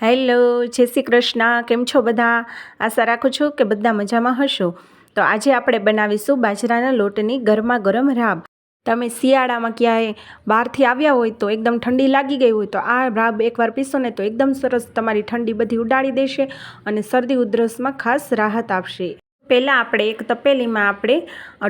Hello, જય શ્રી કૃષ્ણ. કેમ છો બધા? આશા રાખું છું કે બધા મજામાં હશો. તો આજે આપણે બનાવીશું બાજરાના લોટની ગરમા ગરમ રાબ. તમે શિયાળામાં ક્યાંય બહારથી આવ્યા હોય તો એકદમ ઠંડી લાગી ગઈ હોય તો આ રાબ એકવાર પીશો ને તો એકદમ સરસ તમારી ઠંડી બધી ઉડાડી દેશે અને શરદી ઉધરસમાં ખાસ રાહત આપશે. પહેલાં આપણે એક તપેલીમાં આપણે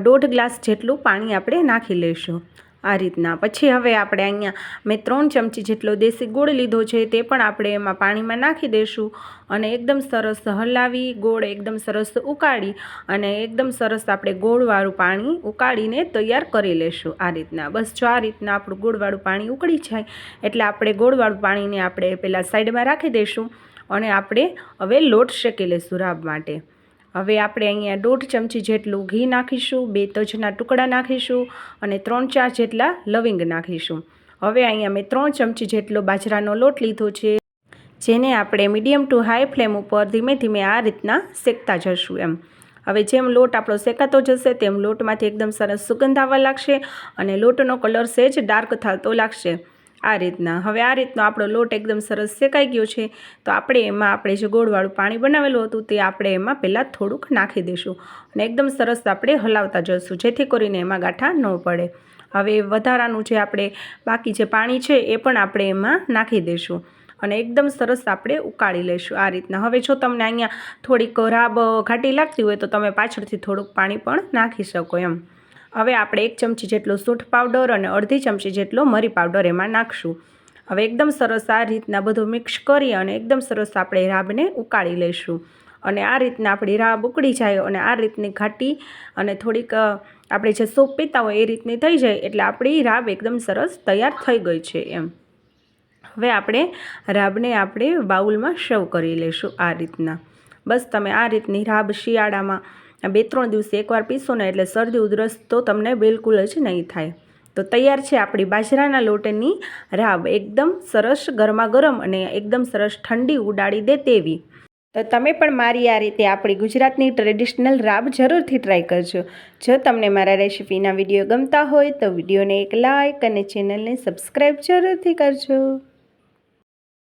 1.5 ગ્લાસ જેટલું પાણી આપણે નાખી લઈશું આ રીતના. પછી હવે આપણે અહીંયા મેં 3 ચમચી જેટલો દેશી ગોળ લીધો છે, તે પણ આપણે એમાં પાણીમાં નાખી દઈશું અને એકદમ સરસ હલાવી ગોળ એકદમ સરસ ઉકાળી અને એકદમ સરસ આપણે ગોળવાળું પાણી ઉકાળીને તૈયાર કરી લઈશું આ રીતના. બસ જો આ રીતના આપણું ગોળવાળું પાણી ઉકળી જાય એટલે આપણે ગોળવાળું પાણીને આપણે પહેલાં સાઈડમાં રાખી દઈશું અને આપણે હવે લોટ શેકી લઈશું રાબ માટે. હવે આપણે અહીંયા 1.5 ચમચી જેટલું ઘી નાખીશું, 2 તજના ટુકડા નાખીશું અને 3-4 જેટલા લવિંગ નાખીશું. હવે અહીંયા મેં 3 ચમચી જેટલો બાજરાનો લોટ લીધો છે, જેને આપણે મીડિયમ ટુ હાઈ ફ્લેમ ઉપર ધીમે ધીમે આ રીતના શેકતા જશું એમ. હવે જેમ લોટ આપણો શેકાતો જશે તેમ લોટમાંથી એકદમ સરસ સુગંધ આવવા લાગશે અને લોટનો કલર સહેજ ડાર્ક થતો લાગશે આ રીતના. હવે આ રીતનો આપણો લોટ એકદમ સરસ શેકાઈ ગયો છે તો આપણે જે ગોળવાળું પાણી બનાવેલું હતું તે આપણે એમાં પહેલાં થોડુંક નાખી દઈશું અને એકદમ સરસ આપણે હલાવતા જઈશું જેથી કરીને એમાં ગાંઠા ન પડે. હવે વધારાનું જે આપણે બાકી જે પાણી છે એ પણ આપણે એમાં નાખી દઈશું અને એકદમ સરસ આપણે ઉકાળી લઈશું આ રીતના. હવે જો તમને અહીંયા થોડીક રાબ ઘાટી લાગતી હોય તો તમે પાછળથી થોડુંક પાણી પણ નાખી શકો એમ. હવે આપણે 1 ચમચી જેટલો સૂંઠ પાવડર અને અડધી ચમચી જેટલો મરી પાવડર એમાં નાખશું. હવે એકદમ સરસ આ રીતના બધું મિક્સ કરી અને એકદમ સરસ આપણે રાબને ઉકાળી લઈશું અને આ રીતના આપણી રાબ ઉકળી જાય અને આ રીતની ઘાટી અને થોડીક આપણે જે સૂપ પીતા હોય એ રીતની થઈ જાય એટલે આપણી રાબ એકદમ સરસ તૈયાર થઈ ગઈ છે એમ. હવે આપણે રાબને આપણે બાઉલમાં સર્વ કરી લઈશું આ રીતના. બસ તમે આ રીતની રાબ શિયાળામાં 2-3 દિવસે એકવાર પીશો ને એટલે શરદી ઉધરસ તો તમને બિલકુલ જ નહીં થાય. તો તૈયાર છે આપણી બાજરાના લોટની રાબ, એકદમ સરસ ગરમા ગરમ અને એકદમ સરસ ઠંડી ઉડાડી દે તેવી. તો તમે પણ મારી આ રીતે આપણી ગુજરાતની ટ્રેડિશનલ રાબ જરૂરથી ટ્રાય કરજો. જો તમને મારા રેસિપીના વિડીયો ગમતા હોય તો વિડીયોને એક લાઇક અને ચેનલને સબસ્ક્રાઈબ જરૂરથી કરજો.